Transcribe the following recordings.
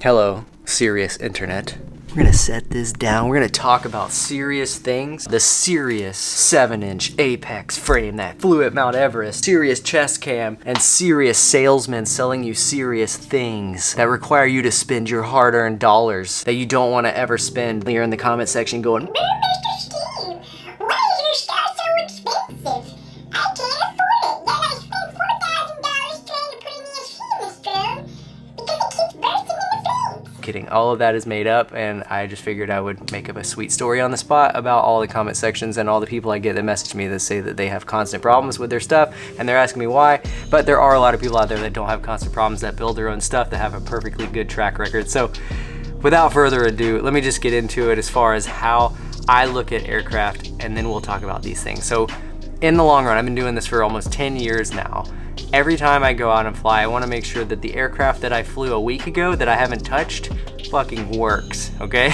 Hello, serious internet. We're gonna set this down. We're gonna talk about serious things. The serious 7-inch Apex frame that flew at Mount Everest, serious chest cam, and serious salesmen selling you serious things that require you to spend your hard-earned dollars that you don't want to ever spend. You're in the comment section going, Mr. Steve, why is your stuff so expensive? I can't afford it, yet I spent $4,000 trying to put an ESC in this drone because it keeps bursting in the flames. kidding. All of that is made up, and I just figured I would make up a sweet story on the spot about all the comment sections and all the people I get that message me that say that they have constant problems with their stuff, and they're asking me why. But there are a lot of people out there that don't have constant problems, that build their own stuff, that have a perfectly good track record. So without further ado, let me just get into it as far as how I look at aircraft, and then we'll talk about these things. So in the long run, I've been doing this for almost 10 years now. Every time I go out and fly, I want to make sure that the aircraft that I flew a week ago that I haven't touched fucking works, okay?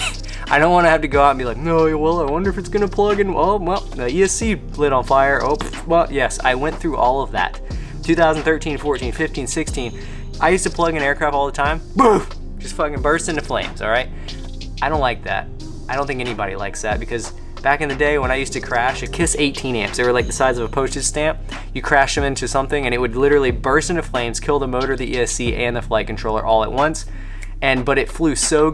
I don't want to have to go out and be like, no, well, I wonder if it's going to plug in. Oh, well, the ESC lit on fire. Oh, well, yes, I went through all of that. 2013, 14, 15, 16, I used to plug in aircraft all the time. Boom! Just fucking burst into flames, all right? I don't like that. I don't think anybody likes that, because back in the day when I used to crash a KISS 18 amps, they were like the size of a postage stamp. You crash them into something and it would literally burst into flames, kill the motor, the ESC, and the flight controller all at once. But it flew so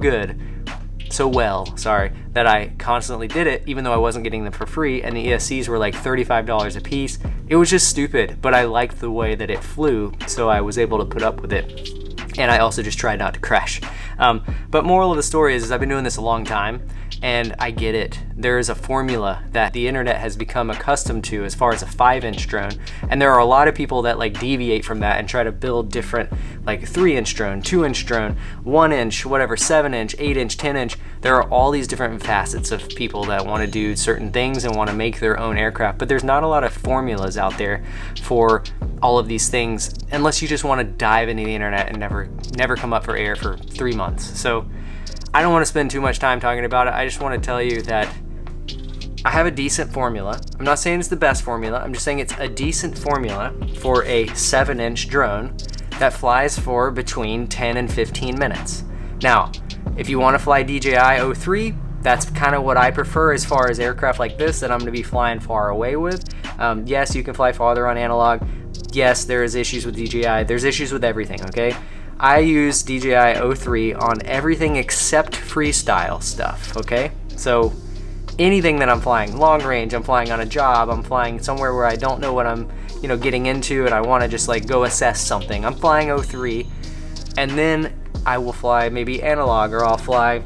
well, that I constantly did it, even though I wasn't getting them for free, and the ESCs were like $35 a piece. It was just stupid, but I liked the way that it flew, so I was able to put up with it. And I also just tried not to crash. But moral of the story is I've been doing this a long time, and I get it. There is a formula that the internet has become accustomed to as far as a 5-inch drone, and there are a lot of people that like deviate from that and try to build different, like 3-inch drone, 2-inch drone, 1-inch, whatever, 7-inch, 8-inch, 10-inch. There are all these different facets of people that want to do certain things and want to make their own aircraft, but there's not a lot of formulas out there for all of these things unless you just want to dive into the internet and never come up for air for 3 months. So I don't want to spend too much time talking about it. I just want to tell you that I have a decent formula. I'm not saying it's the best formula. I'm just saying it's a decent formula for a 7-inch drone that flies for between 10 and 15 minutes. Now, if you want to fly DJI O3, that's kind of what I prefer as far as aircraft like this that I'm going to be flying far away with. Yes, you can fly farther on analog. Yes, there is issues with DJI. There's issues with everything, okay? I use DJI O3 on everything except freestyle stuff, okay? So anything that I'm flying, long range, I'm flying on a job, I'm flying somewhere where I don't know what I'm, getting into, and I want to just like go assess something. I'm flying O3, and then I will fly maybe analog, or I'll fly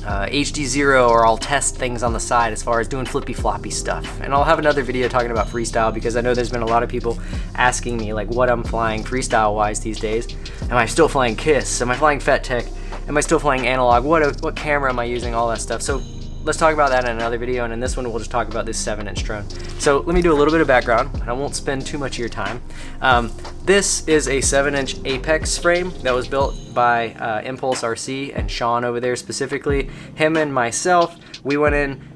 HD0, or I'll test things on the side as far as doing flippy floppy stuff. And I'll have another video talking about freestyle, because I know there's been a lot of people asking me like what I'm flying freestyle wise these days. Am I still flying KISS? Am I flying FET-Tech? Am I still flying analog? What camera am I using? All that stuff. So let's talk about that in another video, and in this one we'll just talk about this 7-inch drone. So let me do a little bit of background, and I won't spend too much of your time. This is a 7-inch Apex frame that was built by Impulse RC and Sean over there specifically. Him and myself, we went in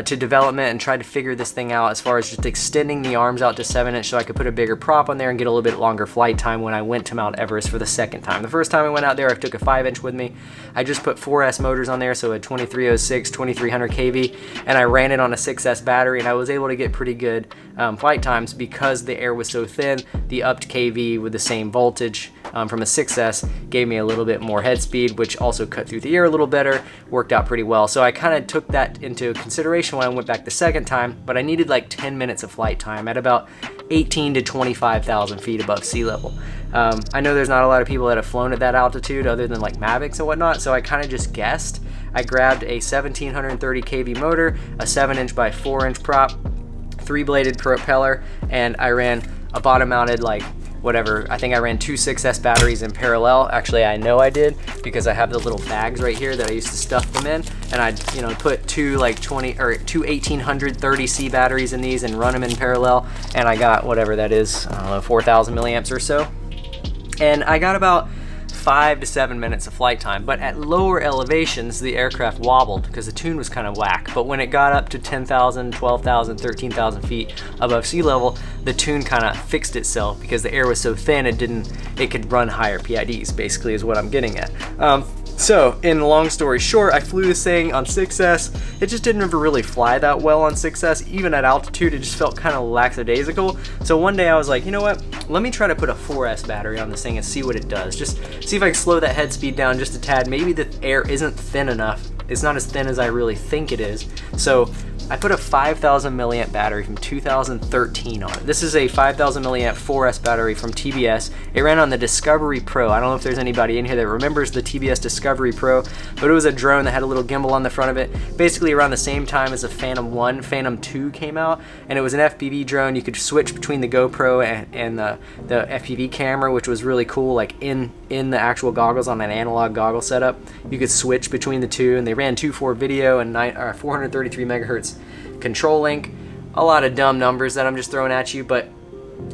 to development and tried to figure this thing out as far as just extending the arms out to 7-inch so I could put a bigger prop on there and get a little bit longer flight time when I went to Mount Everest for the second time. The first time I went out there, I took a 5-inch with me. I just put 4S motors on there, so a 2306, 2300 kV, and I ran it on a 6S battery, and I was able to get pretty good flight times because the air was so thin. The upped kV with the same voltage from a 6S gave me a little bit more head speed, which also cut through the air a little better, worked out pretty well. So I kind of took that into consideration when I went back the second time, but I needed like 10 minutes of flight time at about 18 to 25,000 feet above sea level. I know there's not a lot of people that have flown at that altitude other than like Mavics and whatnot, so I kind of just guessed. I grabbed a 1730 kV motor, a 7-inch by 4-inch prop, 3-bladed propeller, and I ran a bottom mounted like whatever, I think I ran 2 6S batteries in parallel. Actually, I know I did, because I have the little bags right here that I used to stuff them in, and I'd put two 1830C batteries in these and run them in parallel, and I got whatever that is, I don't know, 4,000 milliamps or so. And I got about 5 to 7 minutes of flight time. But at lower elevations, the aircraft wobbled because the tune was kind of whack. But when it got up to 10,000, 12,000, 13,000 feet above sea level, the tune kind of fixed itself because the air was so thin it could run higher PIDs, basically is what I'm getting at. So, in long story short, I flew this thing on 6S. It just didn't ever really fly that well on 6S. Even at altitude, it just felt kind of lackadaisical. So one day I was like, you know what? Let me try to put a 4S battery on this thing and see what it does. Just see if I can slow that head speed down just a tad. Maybe the air isn't thin enough. It's not as thin as I really think it is. So I put a 5,000 milliamp battery from 2013 on it. This is a 5,000 milliamp 4S battery from TBS. It ran on the Discovery Pro. I don't know if there's anybody in here that remembers the TBS Discovery Pro, but it was a drone that had a little gimbal on the front of it. Basically around the same time as the Phantom 1, Phantom 2 came out, and it was an FPV drone. You could switch between the GoPro and the FPV camera, which was really cool, like in the actual goggles on an analog goggle setup. You could switch between the two, and they ran 2.4 video and 433 megahertz control link. A lot of dumb numbers that I'm just throwing at you, but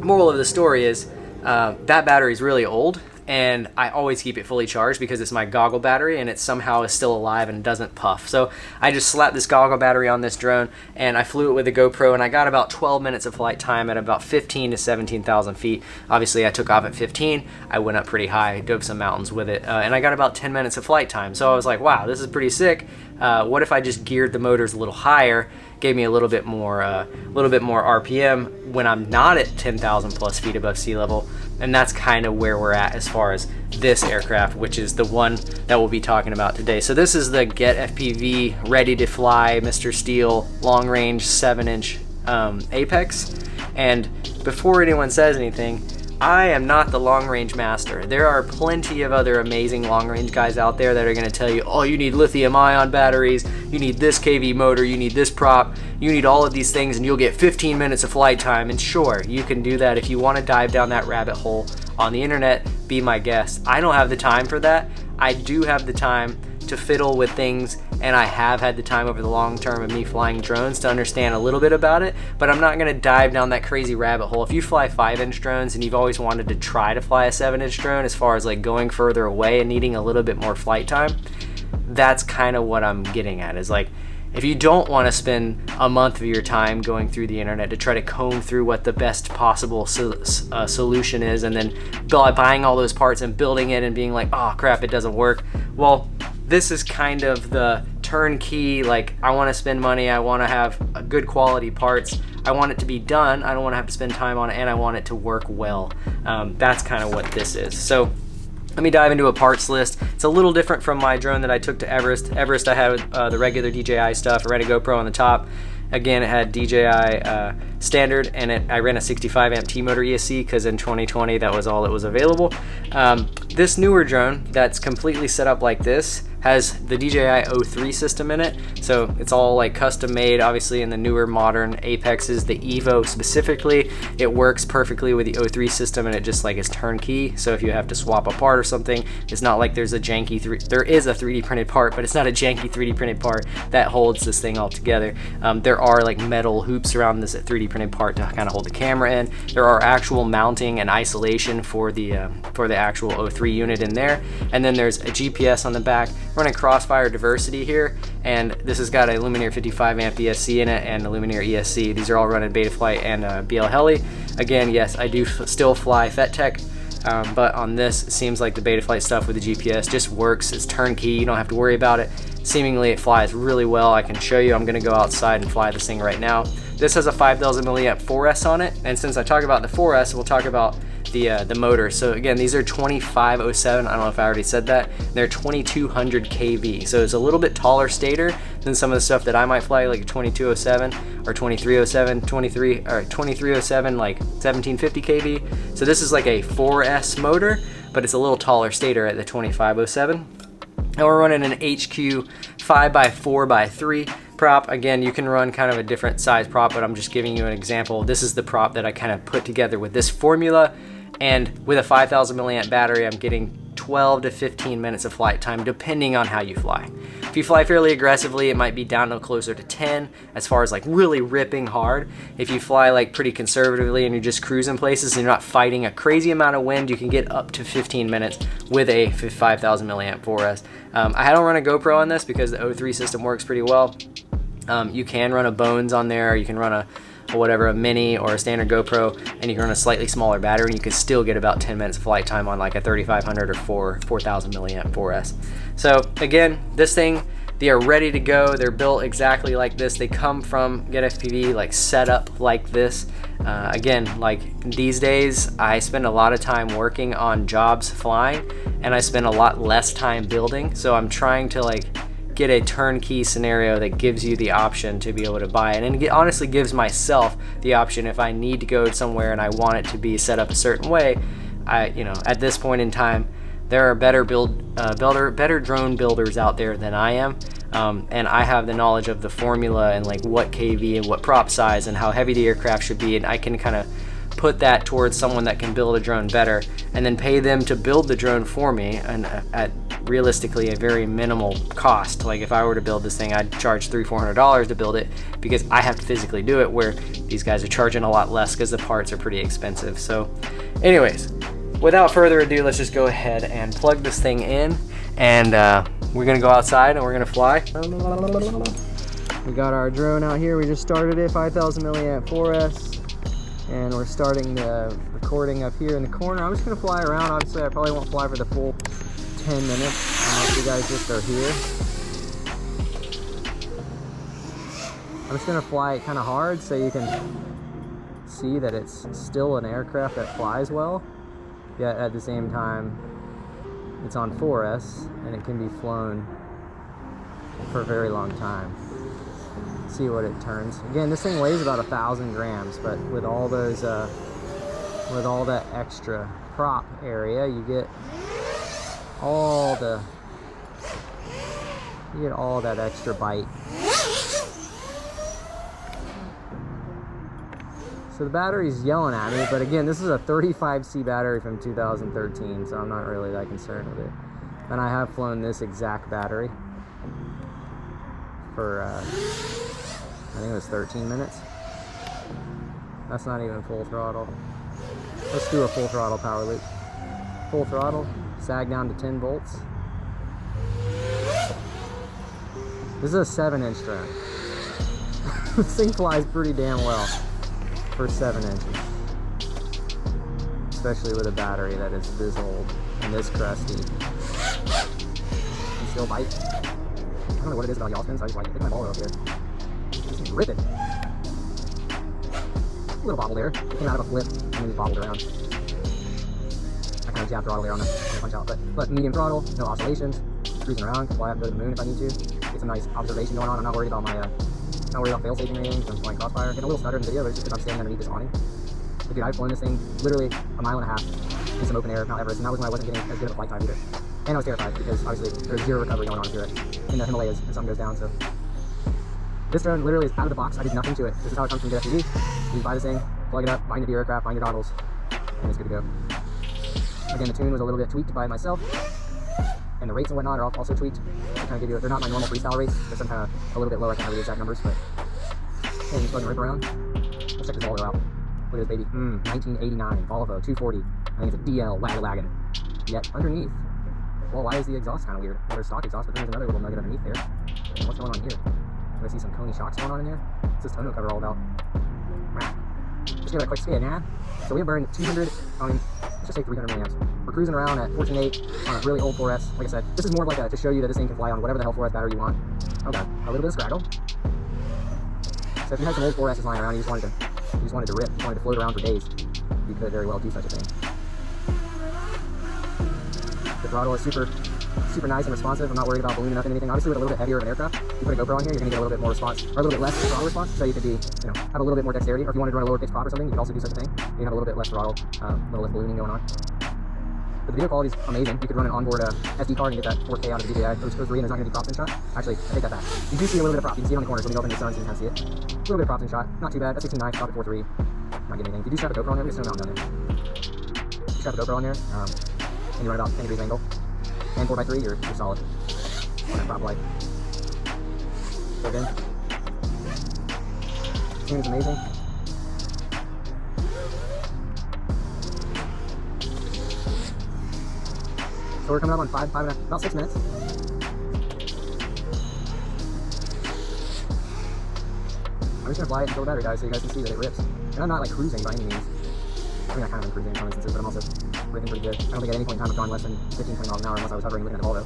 moral of the story is that battery is really old, and I always keep it fully charged because it's my goggle battery and it somehow is still alive and doesn't puff. So I just slapped this goggle battery on this drone and I flew it with a GoPro, and I got about 12 minutes of flight time at about 15 to 17,000 feet. Obviously I took off at 15, I went up pretty high, dove some mountains with it, and I got about 10 minutes of flight time. So I was like, wow, this is pretty sick. What if I just geared the motors a little higher, gave me a little bit more RPM when I'm not at 10,000 plus feet above sea level? And that's kind of where we're at as far as this aircraft, which is the one that we'll be talking about today. So this is the Get FPV ready to fly Mr. Steele long range 7-inch Apex. And before anyone says anything, I am not the long range master. There are plenty of other amazing long range guys out there that are going to tell you, oh, you need lithium ion batteries, you need this KV motor, you need this prop, you need all of these things, and you'll get 15 minutes of flight time. And sure, you can do that if you want to dive down that rabbit hole on the internet. Be my guest. I don't have the time for that. I do have the time to fiddle with things, and I have had the time over the long term of me flying drones to understand a little bit about it, but I'm not going to dive down that crazy rabbit hole. If you fly 5-inch drones and you've always wanted to try to fly a 7-inch drone as far as like going further away and needing a little bit more flight time, that's kind of what I'm getting at, is like, if you don't want to spend a month of your time going through the internet to try to comb through what the best possible solution is, and then buying all those parts and building it and being like, oh crap, it doesn't work. Well, this is kind of the turnkey, like, I want to spend money, I want to have a good quality parts, I want it to be done, I don't want to have to spend time on it, and I want it to work well. That's kind of what this is. So let me dive into a parts list. It's a little different from my drone that I took to Everest. Everest, I had the regular DJI stuff. I ran a GoPro on the top. Again, it had DJI standard, and I ran a 65 amp T-motor ESC because in 2020 that was all that was available. This newer drone that's completely set up like this has the DJI O3 system in it, so it's all like custom made. Obviously in the newer modern Apexes, the EVO specifically, it works perfectly with the O3 system, and it just like is turnkey. So if you have to swap a part or something, it's not like there's a janky there is a 3D printed part, but it's not a janky 3D printed part that holds this thing all together. There are like metal hoops around this 3D printed part to kind of hold the camera in. There are actual mounting and isolation for the actual O3 unit in there, and then there's a GPS on the back. Running Crossfire Diversity here, and this has got a Lumineer 55 amp ESC in it and a Lumineer ESC. These are all running Betaflight and BL Heli. Again, yes, I do still fly FetTech, but on this, it seems like the Betaflight stuff with the GPS just works. It's turnkey, you don't have to worry about it. Seemingly it flies really well. I can show you. I'm going to go outside and fly this thing right now. This has a 5,000 milliamp 4S on it, and since I talk about the 4S, we'll talk about the motor. So again, these are 2507. I don't know if I already said that. They're 2200 kV, so it's a little bit taller stator than some of the stuff that I might fly, like a 2207 or 2307, 2307, like 1750 kV. So this is like a 4S motor, but it's a little taller stator at the 2507. And we're running an HQ 5x4x3 prop. Again, you can run kind of a different size prop, but I'm just giving you an example. This is the prop that I kind of put together with this formula, and with a 5,000 milliamp battery, I'm getting 12 to 15 minutes of flight time, depending on how you fly. If you fly fairly aggressively, it might be down to closer to 10 as far as like really ripping hard. If you fly like pretty conservatively and you're just cruising places and you're not fighting a crazy amount of wind, you can get up to 15 minutes with a 5000 milliamp 4S. I don't run a GoPro on this because the O3 system works pretty well. You can run a Bones on there, you can run a mini or a standard GoPro, and you can run a slightly smaller battery and you can still get about 10 minutes of flight time on like a 3500 or 4000 milliamp 4S. So again, this thing, they are ready to go. They're built exactly like this. They come from Get FPV, like set up like this. Again, like these days, I spend a lot of time working on jobs flying, and I spend a lot less time building. So I'm trying to like get a turnkey scenario that gives you the option to be able to buy it, and it honestly gives myself the option if I need to go somewhere and I want it to be set up a certain way. At this point in time, there are better drone builders out there than I am, and I have the knowledge of the formula and like what KV and what prop size and how heavy the aircraft should be, and I can kind of put that towards someone that can build a drone better, and then pay them to build the drone for me, and at realistically a very minimal cost. Like if I were to build this thing, I'd charge $300-400 to build it because I have to physically do it, where these guys are charging a lot less because the parts are pretty expensive. So anyways, without further ado, let's just go ahead and plug this thing in, and we're gonna go outside and we're gonna fly. We got our drone out here. We just started it, 5000 milliamp 4S. And we're starting the recording up here in the corner. I'm just gonna fly around. Obviously, I probably won't fly for the full 10 minutes unless you guys just are here. I'm just gonna fly it kind of hard so you can see that it's still an aircraft that flies well, yet at the same time it's on 4S and it can be flown for a very long time. See what it turns. Again, this thing weighs about 1,000 grams, but with all those with all that extra prop area, you get all that extra bite. So the battery's yelling at me, but again, this is a 35C battery from 2013, so I'm not really that concerned with it. And I have flown this exact battery for I think it was 13 minutes. That's not even full throttle. Let's do a full throttle power loop. Full throttle, sag down to 10 volts. This is a 7-inch drone. This thing flies pretty damn well for 7 inches. Especially with a battery that is this old and this crusty. And still bite. I don't know what it is about yaw spin, so I just like it. Look at my ball up here. Just rip it. A little bobble there. It came out of a flip and then just bobbled around. I kind of jab throttle there on the punch out, but medium throttle, no oscillations, cruising around, fly up to the moon if I need to. Get some nice observation going on. I'm not worried about fail safing or anything from flying crossfire. Getting a little stutter in the video, but it's just because I'm standing underneath this awning. But dude, I've flown this thing literally a mile and a half in some open air, Mount Everest, and that was when I wasn't getting as good of a flight time either. And I was terrified because obviously there's zero recovery going on here in the Himalayas and something goes down. So this drone literally is out of the box. I did nothing to it. This is how it comes from Get FPV. You buy this thing, plug it up, bind it to your aircraft, bind your goggles, and it's good to go. Again, the tune was a little bit tweaked by myself, and the rates and whatnot are also tweaked. I kind of give you, they're not my normal freestyle rates. They're some kind of a little bit lower. I can't remember the exact numbers, but and just go ahead and rip around. Let's check this Volvo out. Look at this baby. 1989 Volvo 240. I think it's a DL wagon. Yet underneath, well, why is the exhaust kind of weird? Well, there's stock exhaust, but then there's another little nugget underneath there. And what's going on here? Do I see some Coney shocks going on in there? What's this tonneau cover all about? Just give it a quick skid, nah? So we burned 200, let's just say 300 milliamps. We're cruising around at 14.8 on a really old 4S. Like I said, this is more like to show you that this thing can fly on whatever the hell 4S battery you want. Okay, a little bit of scraggle. So if you had some old 4Ss lying around, you just wanted to rip, you wanted to float around for days, you could very well do such a thing. The throttle is super nice and responsive. I'm not worried about ballooning up in anything. Obviously, with a little bit heavier of an aircraft, you put a GoPro on here, you're going to get a little bit more response, or a little bit less throttle response, so you could be, have a little bit more dexterity. Or if you wanted to run a lower pitch prop or something, you could also do such a thing. You have a little bit less throttle, a little less ballooning going on. But the video quality is amazing. You could run an onboard SD card and get that 4K out of the DJI O3, and there's not going to be props in shot. Actually, I take that back. You do see a little bit of prop. You can see it on the corner, so when you open the sun, so you can kind of see it. A little bit of props in shot. Not too bad. That's 16.9, shot at 4.3. Not getting anything. You do strap a GoPro on there, but it's no mountain down there. You strap a GoPro on there. and you run about 10 degrees angle, and 4x3, you're solid on that prop light. So again, team is amazing. So we're coming up on about 6 minutes. I'm just gonna fly it and fill the battery, guys, so you guys can see that it rips. And I'm not like cruising by any means. I mean, I kind of am cruising in some instances, but I'm also ripping pretty good. I don't think at any point in time I've gone less than 15-20 miles an hour unless I was hovering looking at the ball though.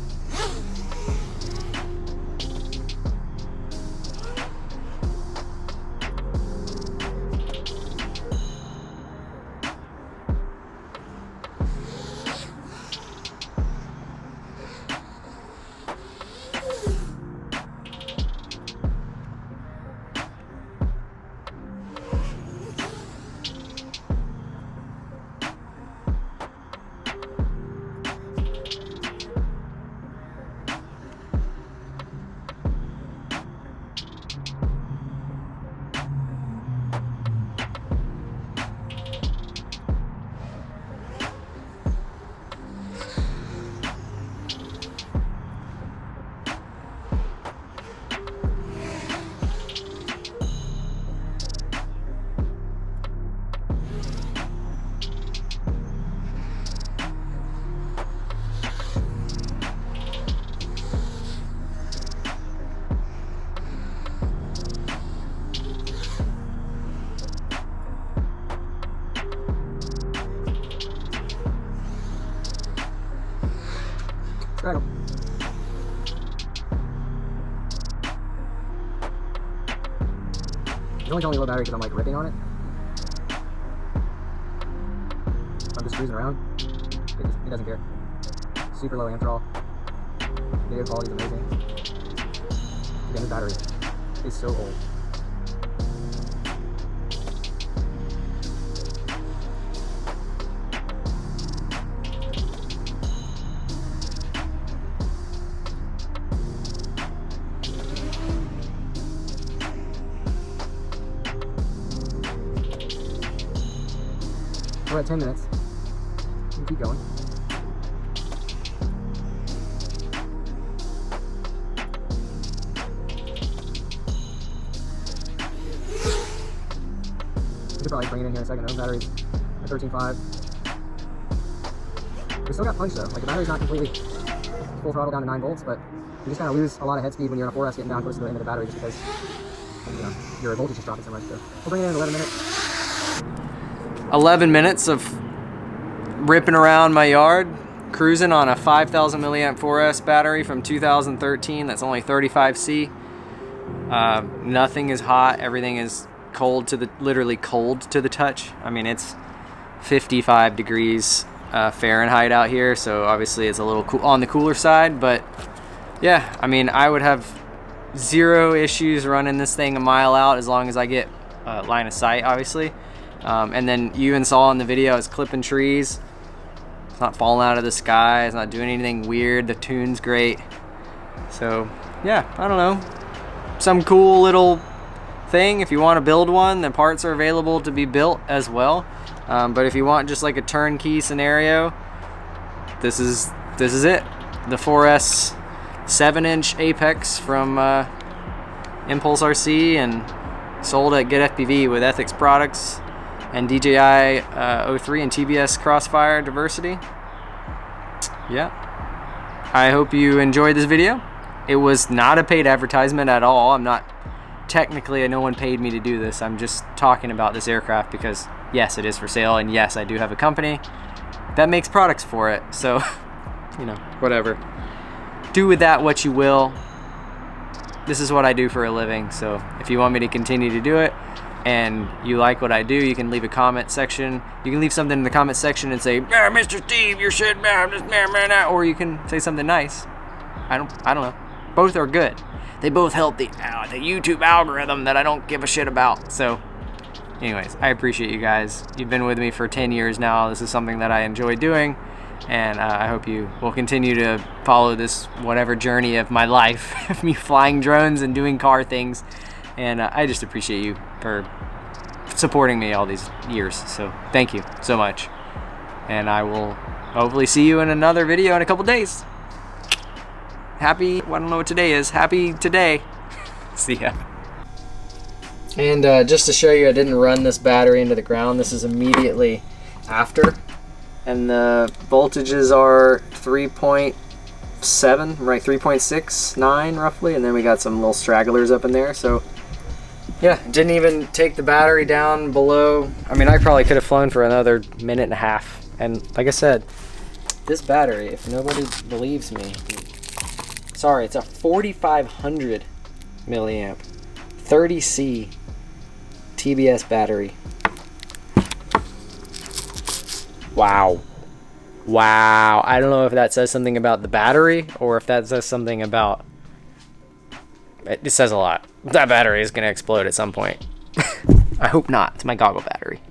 Straddle. It's only telling me low battery because I'm like ripping on it. I'm just cruising around. It doesn't care. Super low amp draw. Video quality is amazing. Again, the battery is so old. We're at 10 minutes. We can keep going. We could probably bring it in here in a second. Those batteries are 13.5. We still got punch though. Like the battery's not completely full throttle down to 9 volts, but you just kind of lose a lot of head speed when you're on a 4S getting down close to the end of the battery just because your voltage is dropping so much. So we'll bring it in 11 minutes. 11 minutes of ripping around my yard, cruising on a 5,000 milliamp 4S battery from 2013. That's only 35C. Nothing is hot. Everything is cold to the, literally cold to the touch. I mean, it's 55 degrees Fahrenheit out here, so obviously it's a little cool on the cooler side. But yeah, I mean, I would have zero issues running this thing a mile out as long as I get line of sight, obviously. And then you even saw in the video, it's clipping trees. It's not falling out of the sky. It's not doing anything weird. The tune's great. So yeah, I don't know. Some cool little thing. If you want to build one, the parts are available to be built as well. But if you want just like a turnkey scenario, this is it. The 4S 7-inch APPAREL from Impulse RC and sold at Get FPV with ETHiX products and DJI O3 and TBS Crossfire diversity. Yeah, I hope you enjoyed this video. It was not a paid advertisement at all. I'm not technically, no one paid me to do this. I'm just talking about this aircraft because yes, it is for sale, and yes, I do have a company that makes products for it. So you know, whatever, do with that what you will. This is what I do for a living, so if you want me to continue to do it and you like what I do, you can leave a comment section. You can leave something in the comment section and say, Mr. Steve, you should, or you can say something nice. I don't know. Both are good. They both help the YouTube algorithm that I don't give a shit about. So anyways, I appreciate you guys. You've been with me for 10 years now. This is something that I enjoy doing, and I hope you will continue to follow this whatever journey of my life of me flying drones and doing car things. And I just appreciate you for supporting me all these years. So thank you so much. And I will hopefully see you in another video in a couple days. Happy, I don't know what today is. Happy today. See ya. And just to show you, I didn't run this battery into the ground. This is immediately after. And the voltages are 3.7, right, 3.69 roughly. And then we got some little stragglers up in there. So yeah, didn't even take the battery down below. I mean, I probably could have flown for another minute and a half. And like I said, this battery, if nobody believes me, sorry, it's a 4,500 milliamp 30C TBS battery. Wow. Wow. I don't know if that says something about the battery or if that says something about... It says a lot. That battery is going to explode at some point. I hope not. It's my goggle battery.